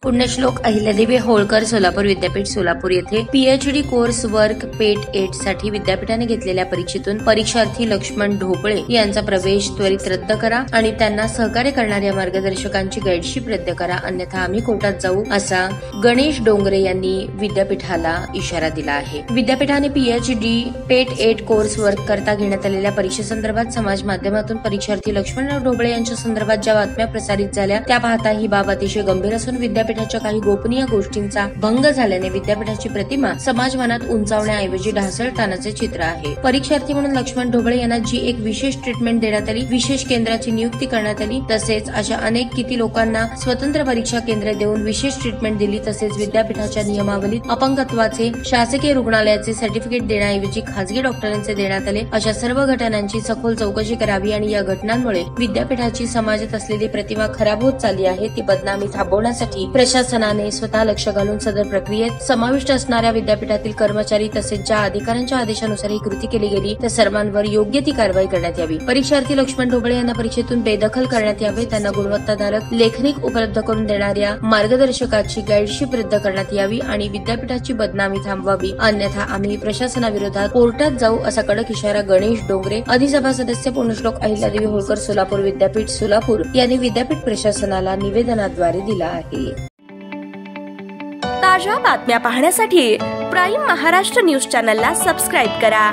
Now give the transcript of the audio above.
पुण्यश्लोक अहिल्यादेवी होळकर सोलापूर विद्यापीठ सोलापूर येथे PhD course work पेट 8 साठी विद्यापीठाने घेतलेल्या परीक्षेतून परीक्षार्थी लक्ष्मण ढोबळे यांचा प्रवेश त्वरित रद्द करा आणि त्यांना सहकार्य करणाऱ्या मार्गदर्शकांची गाईडशीट रद्द करा, अन्यथा आम्ही कोर्टात जाऊ, असा गणेश डोंगरे यांनी विद्यापीठाला इशारा दिला आहे। विद्यापीठाने पीएचडी पेट 8 कोर्स वर्क करता घेण्यात आलेल्या परीक्षेसंदर्भात समाज माध्यमातून परीक्षार्थी लक्ष्मणराव ढोबळे यांच्या संदर्भात ज्या बातम्या प्रसारित झाल्या त्या पाहता ही बाब अतिशय गंभीर असून विद्यापीठाच्या काही गोपनीय गोष्टींचा भंग झाल्याने विद्यापीठाची प्रतिमा समाजमनात उंचावण्याऐवजी ढासळतानाचे चित्र आहे। परीक्षार्थी म्हणून लक्ष्मण ढोबळे यांना जी एक विशेष ट्रीटमेंट देण्यात आली, विशेष केंद्राची नियुक्ती करण्यात आली, तसेच अशा अनेक किती लोकांना स्वतंत्र परीक्षा केंद्र देऊन विशेष ट्रीटमेंट दिली, तसेच विद्यापीठाच्या नियमावलीत अपंगत्वाचे शासकीय रुग्णालयाचे सर्टिफिकेट देण्याऐवजी खासगी डॉक्टरांचे देण्यात आले, अशा सर्व घटनांची सखोल चौकशी करावी आणि या घटनांमुळे विद्यापीठाची समाजात असलेली प्रतिमा खराब होत चालली आहे ती बदनामी थांबवण्यासाठी प्रशासनाने स्वतः लक्ष घालून सदर प्रक्रियेत समाविष्ट असणाऱ्या विद्यापीठातील कर्मचारी तसेच ज्या अधिकाऱ्यांच्या आदेशानुसार ही कृती केली गेली त्या सर्वांवर योग्य ती कारवाई करण्यात यावी। परीक्षार्थी लक्ष्मण ढोबळे यांना परीक्षेतून बेदखल करण्यात यावे, त्यांना गुणवत्ताधारक लेखनिक उपलब्ध करून देणाऱ्या मार्गदर्शकाची गाईडशीट रद्द करण्यात यावी आणि विद्यापीठाची बदनामी थांबवावी, अन्यथा आम्ही प्रशासनाविरोधात कोर्टात जाऊ, असा कडक इशारा गणेश डोंगरे, अधिसभा सदस्य पुण्यश्लोक अहिल्यादेवी होळकर सोलापूर विद्यापीठ सोलापूर यांनी विद्यापीठ प्रशासनाला निवेदनाद्वारे दिला आहे। ताज्या बातम्या पाहण्यासाठी प्राईम महाराष्ट्र न्यूज चॅनलला सबस्क्राईब करा।